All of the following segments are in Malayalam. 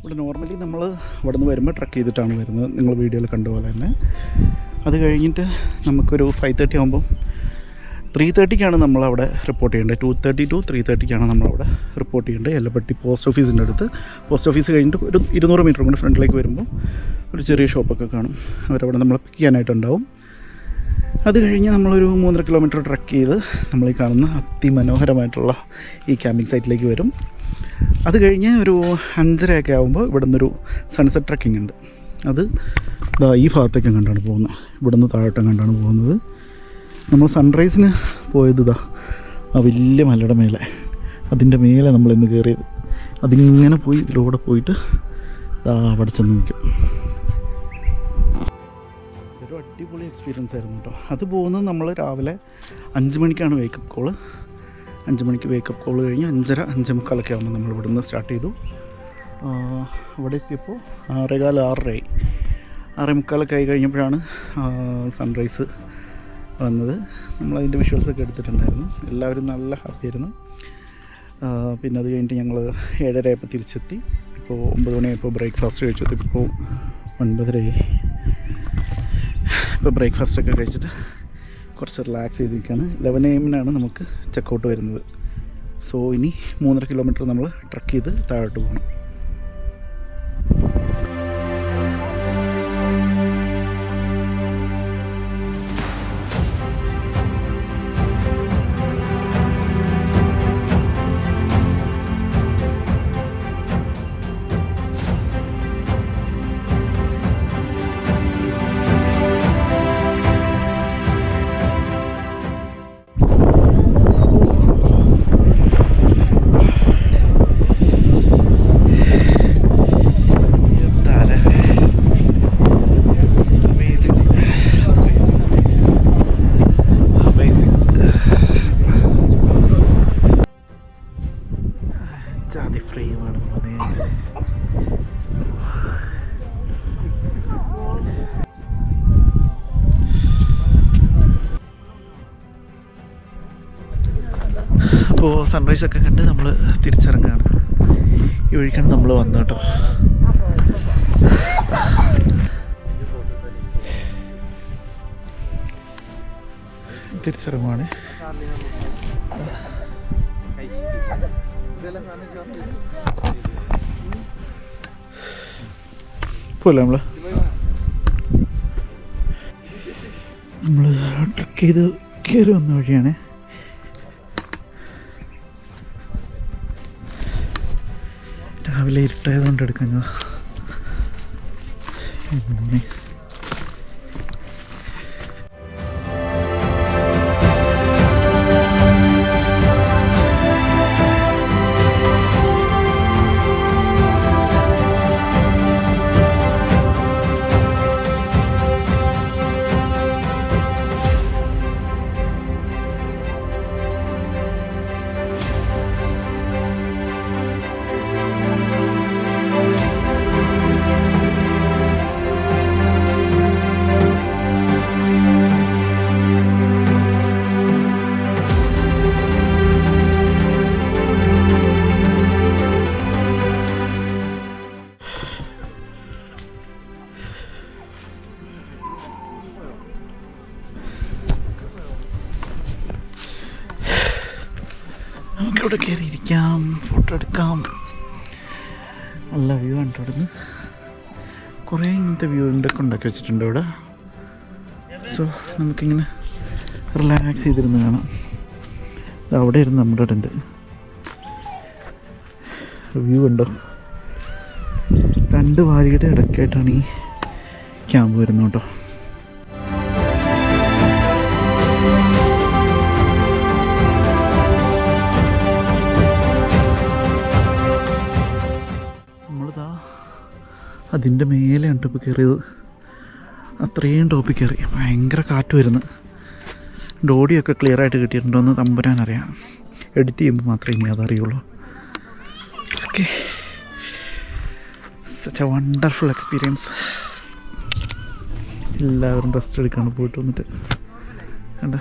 ഇവിടെ നോർമലി നമ്മൾ ഇവിടെ നിന്ന് വരുമ്പോൾ ട്രക്ക് ചെയ്തിട്ടാണ് വരുന്നത്, നിങ്ങൾ വീഡിയോയിൽ കണ്ട പോലെ തന്നെ. അത് കഴിഞ്ഞിട്ട് നമുക്കൊരു 5:30 ആകുമ്പം 3:30ക്കാണ് നമ്മളവിടെ റിപ്പോർട്ട് ചെയ്യേണ്ടത്. 2:30 to 3:30ക്കാണ് നമ്മളവിടെ റിപ്പോർട്ട് ചെയ്യേണ്ടത്. എല്ലപ്പട്ടി പോസ്റ്റ് ഓഫീസിൻ്റെ അടുത്ത്. പോസ്റ്റ് ഓഫീസ് കഴിഞ്ഞിട്ട് ഒരു 200 മീറ്റർ കൊണ്ട് ഫ്രണ്ടിലേക്ക് വരുമ്പോൾ ഒരു ചെറിയ ഷോപ്പൊക്കെ കാണും. അവരവിടെ നമ്മളെ പിക്ക് ചെയ്യാനായിട്ടുണ്ടാവും. അത് കഴിഞ്ഞ് നമ്മളൊരു 3.5 കിലോമീറ്റർ ട്രക്ക് ചെയ്ത് നമ്മളീ കാണുന്ന അതിമനോഹരമായിട്ടുള്ള ഈ ക്യാമ്പിംഗ് സൈറ്റിലേക്ക് വരും. അത് കഴിഞ്ഞ് ഒരു 5:30 ആകുമ്പോൾ ഇവിടെ നിന്നൊരു സൺസെറ്റ് ട്രക്കിംഗ് ഉണ്ട്. അത് ഈ ഭാഗത്തേക്ക് കണ്ടാണ് പോകുന്നത്, ഇവിടെ നിന്ന് താഴോട്ടം കണ്ടാണ് പോകുന്നത്. നമ്മൾ സൺറൈസിന് പോയത് ആ വലിയ മലയുടെ മേലെ, അതിൻ്റെ മേലെ നമ്മളിന്ന് കയറിയത്. അതിങ്ങനെ പോയി ഇതിലൂടെ പോയിട്ട് അവിടെ ചെന്ന് നിൽക്കും. ഇതൊരു അടിപൊളി എക്സ്പീരിയൻസ് ആയിരുന്നു കേട്ടോ. അത് പോകുന്നത് നമ്മൾ രാവിലെ 5 മണിക്കാണ് വേക്കപ്പ് കോള്. 5 മണിക്ക് വേക്കപ്പ് കോൾ കഴിഞ്ഞ് 5:30 5:45 ആകുമ്പോൾ നമ്മൾ ഇവിടെ നിന്ന് സ്റ്റാർട്ട് ചെയ്തു. അവിടെ എത്തിയപ്പോൾ 6:15 6:45 ആയി കഴിഞ്ഞപ്പോഴാണ് സൺറൈസ് വന്നത്. നമ്മളതിൻ്റെ വിഷ്വൽസൊക്കെ എടുത്തിട്ടുണ്ടായിരുന്നു. എല്ലാവരും നല്ല ഹാപ്പി ആയിരുന്നു. പിന്നെ അത് കഴിഞ്ഞിട്ട് ഞങ്ങൾ 7:30 ആയപ്പോൾ തിരിച്ചെത്തി. ഇപ്പോൾ 9 മണിയായപ്പോൾ ബ്രേക്ക്ഫാസ്റ്റ് കഴിച്ചെത്തി. ഇപ്പോൾ 9:30 ഇപ്പോൾ ബ്രേക്ക്ഫാസ്റ്റൊക്കെ കഴിച്ചിട്ട് കുറച്ച് റിലാക്സ് ചെയ്തിരിക്കുകയാണ്. 11 AM നമുക്ക് ചെക്കൗട്ട് വരുന്നത്. സോ ഇനി 3.5 കിലോമീറ്റർ നമ്മൾ ട്രക്ക് ചെയ്ത് താഴോട്ട് പോകണം. അപ്പോൾ സൺറൈസൊക്കെ കണ്ട് നമ്മൾ തിരിച്ചിറങ്ങുകയാണ്. ഈ വഴിക്കാണ് നമ്മൾ വന്നത് കേട്ടോ. തിരിച്ചിറങ്ങുവാണ്. പോലെ നമ്മൾ ട്രക്ക് ചെയ്ത് കയറി വന്ന വഴിയാണ്. രാവിലെ ഇരുട്ടായതുകൊണ്ട് എടുക്കുന്നത്. നമുക്കിവിടെ കയറിയിരിക്കാം, ഫോട്ടോ എടുക്കാം. നല്ല വ്യൂ ആണ് ഇവിടുന്ന്. കുറേ ഇങ്ങനത്തെ വ്യൂവിൻ്റെയൊക്കെ ഉണ്ടാക്കി വെച്ചിട്ടുണ്ട് ഇവിടെ. സോ നമുക്കിങ്ങനെ റിലാക്സ് ചെയ്തിരുന്ന് കാണാം. അവിടെ ഇരുന്ന് നമ്മുടെ ടെൻ്റ് വ്യൂ ഉണ്ടോ. 2 വാലിയുടെ ഇടയ്ക്കായിട്ടാണ് ഈ ക്യാമ്പ് വരുന്നത് കേട്ടോ. അതിൻ്റെ മേലെയാണ് ഇപ്പോൾ കയറിയത്. അത്രയും ടോപ്പിൽ കയറി. ഭയങ്കര കാറ്റ് വരുന്നു. ഓഡിയൊക്കെ ക്ലിയർ ആയിട്ട് കിട്ടിയിട്ടുണ്ടോ എന്ന് തമ്പുരാനറിയാം. എഡിറ്റ് ചെയ്യുമ്പോൾ മാത്രമേ ഇനി അതറിയുള്ളൂ. Okay, such a wonderful experience. എല്ലാവരും റെസ്റ്റ് എടുക്കാണ് പോയിട്ട് വന്നിട്ട്. കണ്ട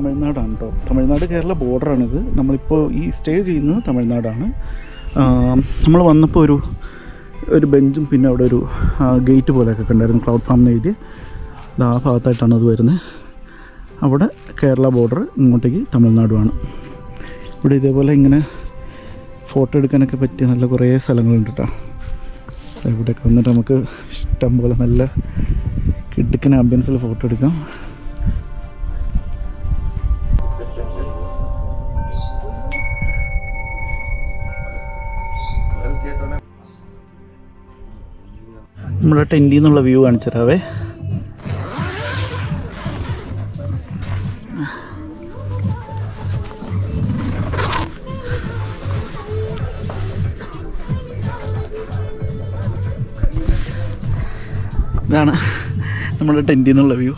തമിഴ്നാടാണ് കേട്ടോ. തമിഴ്നാട് കേരള ബോർഡറാണിത്. നമ്മളിപ്പോൾ ഈ സ്റ്റേ ചെയ്യുന്നത് തമിഴ്നാടാണ്. നമ്മൾ വന്നപ്പോൾ ഒരു ബെഞ്ചും പിന്നെ അവിടെ ഒരു ഗേറ്റ് പോലെയൊക്കെ കണ്ടായിരുന്നു, ക്ലൗഡ് ഫാം എന്ന് എഴുതി. ആ ഭാഗത്തായിട്ടാണ് അത് വരുന്നത്. അവിടെ കേരള ബോർഡർ, ഇങ്ങോട്ടേക്ക് തമിഴ്നാടുമാണ്. ഇവിടെ ഇതേപോലെ ഇങ്ങനെ ഫോട്ടോ എടുക്കാനൊക്കെ പറ്റിയ നല്ല കുറേ സ്ഥലങ്ങളുണ്ട് കേട്ടോ. ഇവിടെയൊക്കെ വന്നിട്ട് നമുക്ക് ഇഷ്ടം പോലെ നല്ല കിടുക്കൻ ആംബിയൻസിൽ ഫോട്ടോ എടുക്കാം. നമ്മുടെ ടെൻറ്റിൽ നിന്നുള്ള വ്യൂ കാണിച്ചു തരാവേ. ഇതാണ് നമ്മുടെ ടെൻറ്റിൽ നിന്നുള്ള വ്യൂ.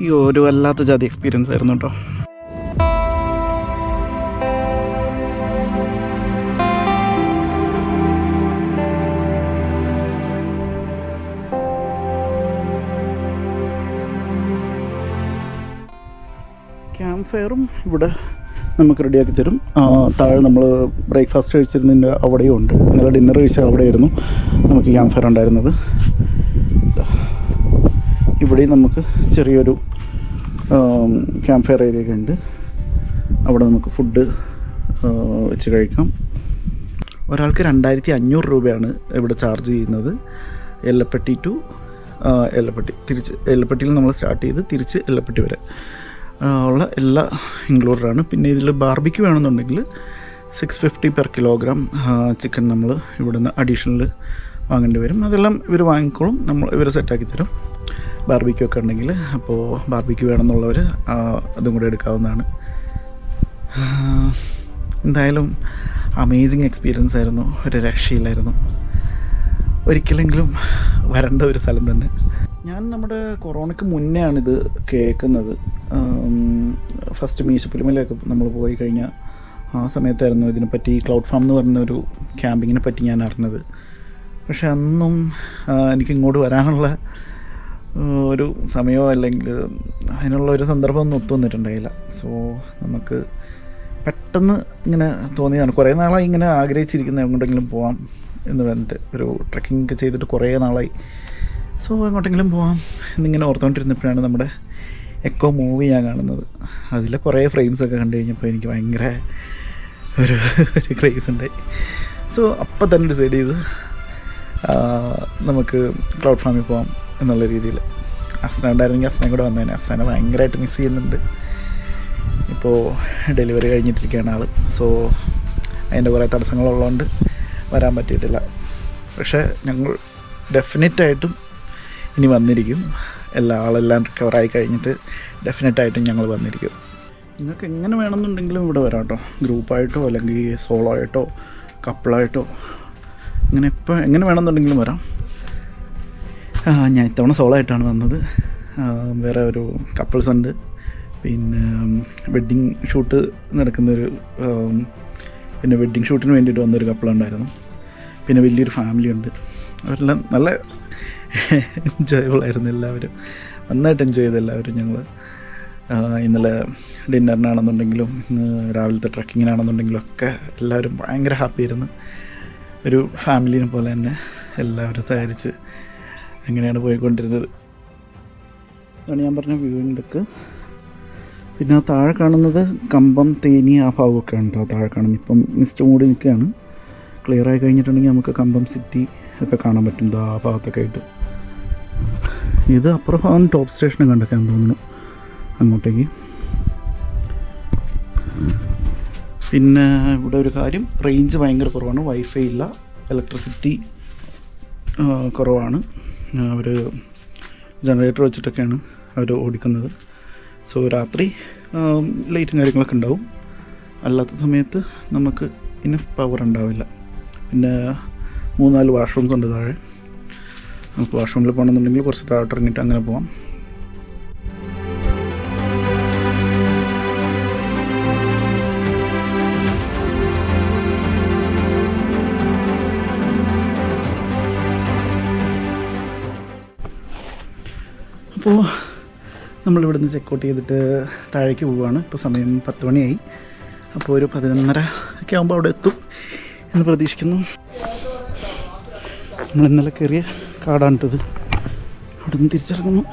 ഈ ഒരു വല്ലാത്ത ജാതി എക്സ്പീരിയൻസ് ആയിരുന്നു കേട്ടോ. ക്യാമ്പ് ഫയറും ഇവിടെ നമുക്ക് റെഡിയാക്കി തരും. താഴെ നമ്മൾ ബ്രേക്ക്ഫാസ്റ്റ് കഴിച്ചിരുന്നതിൻ്റെ അവിടെയും ഉണ്ട്. ഇന്നലെ ഡിന്നർ കഴിച്ചാൽ അവിടെയായിരുന്നു നമുക്ക് ക്യാമ്പ് ഫയർ ഉണ്ടായിരുന്നത്. ഇവിടെയും നമുക്ക് ചെറിയൊരു ക്യാമ്പ് ഫയർ ഏരിയ ഒക്കെ ഉണ്ട്. അവിടെ നമുക്ക് ഫുഡ് വെച്ച് കഴിക്കാം. ഒരാൾക്ക് 2500 രൂപയാണ് ഇവിടെ ചാർജ് ചെയ്യുന്നത്. എല്ലപ്പെട്ടി ടു എല്ലപ്പെട്ടി, തിരിച്ച് എല്ലപ്പെട്ടിയിൽ നമ്മൾ സ്റ്റാർട്ട് ചെയ്ത് തിരിച്ച് എല്ലപ്പെട്ടി വരെ ഉള്ള എല്ലാ ഇൻക്ലൂഡഡാണ്. പിന്നെ ഇതിൽ ബാർബിക്യൂ വേണമെന്നുണ്ടെങ്കിൽ 650 പെർ കിലോഗ്രാം ചിക്കൻ നമ്മൾ ഇവിടുന്ന് അഡീഷണൽ വാങ്ങേണ്ടി വരും. അതെല്ലാം ഇവർ വാങ്ങിക്കോളും, ഇവർ സെറ്റാക്കി തരും ബാർബിക്യൂ ഒക്കെ ഉണ്ടെങ്കിൽ. അപ്പോൾ ബാർബിക്യൂ വേണമെന്നുള്ളവർ അതും കൂടെ എടുക്കാവുന്നതാണ്. എന്തായാലും അമേസിങ് എക്സ്പീരിയൻസ് ആയിരുന്നു, ഒരു രക്ഷയില്ലായിരുന്നു. ഒരിക്കലെങ്കിലും വരേണ്ട ഒരു സ്ഥലം തന്നെ. ഞാൻ നമ്മുടെ കൊറോണയ്ക്ക് മുന്നേ ആണിത് കേൾക്കുന്നത്. ഫസ്റ്റ് മീശപ്പുലിമലയൊക്കെ നമ്മൾ പോയി കഴിഞ്ഞാൽ ആ സമയത്തായിരുന്നു ഇതിനെപ്പറ്റി ക്ലൗഡ് ഫാം എന്ന് പറയുന്ന ഒരു ക്യാമ്പിങ്ങിനെ പറ്റി ഞാൻ അറിഞ്ഞത്. പക്ഷെ അന്നും എനിക്ക് ഇങ്ങോട്ട് വരാനുള്ള ഒരു സമയമോ അല്ലെങ്കിൽ അതിനുള്ള ഒരു സന്ദർഭമൊന്നും ഒത്തു വന്നിട്ടുണ്ടായില്ല. സോ നമുക്ക് പെട്ടെന്ന് ഇങ്ങനെ തോന്നിയതാണ്. കുറേ നാളായി ഇങ്ങനെ ആഗ്രഹിച്ചിരിക്കുന്നത് എങ്ങോട്ടെങ്കിലും പോവാം എന്ന് പറഞ്ഞിട്ട്. ഒരു ട്രെക്കിംഗ് ഒക്കെ ചെയ്തിട്ട് കുറേ നാളായി. സോ എങ്ങോട്ടെങ്കിലും പോവാം എന്നിങ്ങനെ ഓർത്തുകൊണ്ടിരുന്നപ്പോഴാണ് നമ്മുടെ എക്കോ മൂവി ഞാൻ കാണുന്നത്. അതിലെ കുറേ ഫ്രെയിംസൊക്കെ കണ്ടു കഴിഞ്ഞപ്പോൾ എനിക്ക് ഭയങ്കര ഒരു ക്രേസ് ഉണ്ടായി. സോ അപ്പം തന്നെ ഡിസൈഡ് ചെയ്ത് നമുക്ക് ക്ലൗഡ് ഫാമിൽ പോകാം എന്നുള്ള രീതിയിൽ. അസ്ന ഉണ്ടായിരുന്നെങ്കിൽ അസ്നയും കൂടെ വന്നേനെ. അസ്നെ ഭയങ്കരമായിട്ട് മിസ് ചെയ്യുന്നുണ്ട്. ഇപ്പോൾ ഡെലിവറി കഴിഞ്ഞിട്ടിരിക്കുകയാണ് ആൾ. സോ അതിൻ്റെ കുറേ തടസ്സങ്ങളുള്ളതുകൊണ്ട് വരാൻ പറ്റിയിട്ടില്ല. പക്ഷേ ഞങ്ങൾ ഡെഫിനറ്റായിട്ടും ഇനി വന്നിരിക്കും. ആളെല്ലാം റിക്കവറായി കഴിഞ്ഞിട്ട് ഡെഫിനറ്റായിട്ടും ഞങ്ങൾ വന്നിരിക്കും. നിങ്ങൾക്ക് എങ്ങനെ വേണമെന്നുണ്ടെങ്കിലും ഇവിടെ വരാം കേട്ടോ. ഗ്രൂപ്പായിട്ടോ അല്ലെങ്കിൽ സോളോ ആയിട്ടോ കപ്പിളായിട്ടോ ഇങ്ങനെ എങ്ങനെ വേണമെന്നുണ്ടെങ്കിലും വരാം. ഞാൻ ഇത്തവണ സോളോ ആയിട്ടാണ് വന്നത്. വേറെ ഒരു കപ്പിൾസ് ഉണ്ട്. പിന്നെ വെഡ്ഡിങ് ഷൂട്ട് നടക്കുന്നൊരു പിന്നെ വെഡ്ഡിങ് ഷൂട്ടിന് വേണ്ടിയിട്ട് വന്നൊരു കപ്പിളുണ്ടായിരുന്നു. പിന്നെ വലിയൊരു ഫാമിലി ഉണ്ട്. അവരെല്ലാം നല്ല എൻജോയബിൾ ആയിരുന്നു. എല്ലാവരും നന്നായിട്ട് എൻജോയ് ചെയ്തു എല്ലാവരും. ഞങ്ങൾ ഇന്നലെ ഡിന്നറിനാണെന്നുണ്ടെങ്കിലും ഇന്ന് രാവിലത്തെ ട്രക്കിങ്ങിനാണെന്നുണ്ടെങ്കിലും ഒക്കെ എല്ലാവരും ഭയങ്കര ഹാപ്പി ആയിരുന്നു. ഒരു ഫാമിലിനെ പോലെ തന്നെ എല്ലാവരും സഹകരിച്ച് അങ്ങനെയാണ് പോയിക്കൊണ്ടിരുന്നത്. അതാണ് ഞാൻ പറഞ്ഞ വ്യൂവിംഗ് ഡെക്ക്. പിന്നെ ആ താഴെ കാണുന്നത് കമ്പം, തേനി ആ ഭാഗമൊക്കെ ഉണ്ടോ താഴെ കാണുന്നത്. ഇപ്പം മിസ്റ്റ് മൂടി നിൽക്കുകയാണ്. ക്ലിയർ ആയി കഴിഞ്ഞിട്ടുണ്ടെങ്കിൽ നമുക്ക് കമ്പം സിറ്റി ഒക്കെ കാണാൻ പറ്റും ആ ഭാഗത്തൊക്കെ ആയിട്ട്. ഇത് അപ്പുറം ഭാഗം ടോപ്പ് സ്റ്റേഷൻ കണ്ടൊക്കെയാന്ന് തോന്നുന്നു അങ്ങോട്ടേക്ക്. പിന്നെ ഇവിടെ ഒരു കാര്യം, റേഞ്ച് ഭയങ്കര കുറവാണ്. വൈഫൈ ഇല്ല, ഇലക്ട്രിസിറ്റി കുറവാണ്. അവർ ജനറേറ്റർ വെച്ചിട്ടൊക്കെയാണ് അവർ ഓടിക്കുന്നത്. സോ രാത്രി ലൈറ്റും കാര്യങ്ങളൊക്കെ ഉണ്ടാവും. അല്ലാത്ത സമയത്ത് നമുക്ക് ഇനഫ് പവർ ഉണ്ടാവില്ല. പിന്നെ 3-4 വാഷ്റൂംസ് ഉണ്ട് താഴെ. നമുക്ക് വാഷ്റൂമിൽ പോകണമെന്നുണ്ടെങ്കിൽ കുറച്ച് താഴോട്ട് ഇറങ്ങിയിട്ട് അങ്ങനെ പോകാം. അപ്പോൾ നമ്മളിവിടുന്ന് ചെക്കൗട്ട് ചെയ്തിട്ട് താഴേക്ക് പോവുകയാണ്. ഇപ്പോൾ സമയം 10 മണിയായി. അപ്പോൾ ഒരു 11:30 ഒക്കെ ആകുമ്പോൾ അവിടെ എത്തും എന്ന് പ്രതീക്ഷിക്കുന്നു. നമ്മൾ ഇന്നലെ കയറിയ കാടാണിട്ടത്. അവിടെ നിന്ന് തിരിച്ചിറങ്ങുന്നു.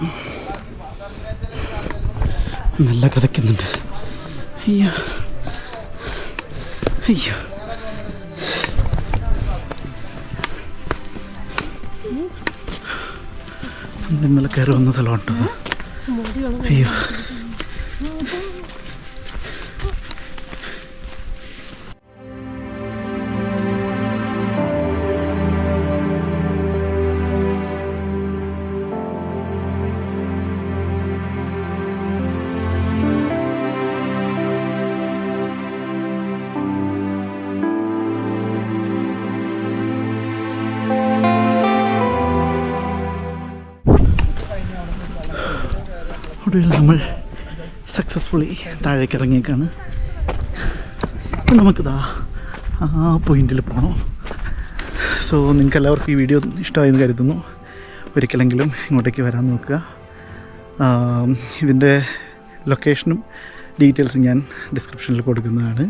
നല്ല കഥയ്ക്കുന്നുണ്ട്. അയ്യോ അയ്യോ, ഇന്നലെ കയറി വന്ന സ്ഥലമാണ്. അയ്യോ, ഒടുവിൽ നമ്മൾ സക്സസ്ഫുള്ളി താഴേക്ക് ഇറങ്ങിയേക്കാണ്. ഇപ്പം നമുക്കിതാ ആ പോയിന്റിൽ പോകണം. സോ നിങ്ങൾക്ക് എല്ലാവർക്കും ഈ വീഡിയോ ഇഷ്ടമായെന്ന് കരുതുന്നു. ഒരിക്കലെങ്കിലും ഇങ്ങോട്ടേക്ക് വരാൻ നോക്കുക. ഇതിൻ്റെ ലൊക്കേഷനും ഡീറ്റെയിൽസും ഞാൻ ഡിസ്ക്രിപ്ഷനിൽ കൊടുക്കുന്നതാണ്.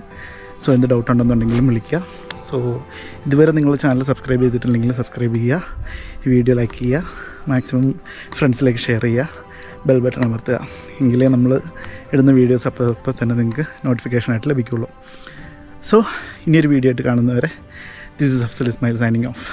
സോ എന്ത് ഡൗട്ട് ഉണ്ടെന്നുണ്ടെങ്കിലും വിളിക്കുക. സോ ഇതുവരെ നിങ്ങൾ ചാനൽ സബ്സ്ക്രൈബ് ചെയ്തിട്ടുണ്ടെങ്കിൽ സബ്സ്ക്രൈബ് ചെയ്യുക, ഈ വീഡിയോ ലൈക്ക് ചെയ്യുക, മാക്സിമം ഫ്രണ്ട്സിലേക്ക് ഷെയർ ചെയ്യുക, ബെൽ ബട്ടൺ അമർത്തുക. എങ്കിലേ നമ്മൾ ഇടുന്ന വീഡിയോസ് അപ്പോൾ തന്നെ നിങ്ങൾക്ക് നോട്ടിഫിക്കേഷനായിട്ട് ലഭിക്കുകയുള്ളൂ. സോ ഇനിയൊരു വീഡിയോ ആയിട്ട് കാണുന്നവരെ, this is Afsal Ismail signing of.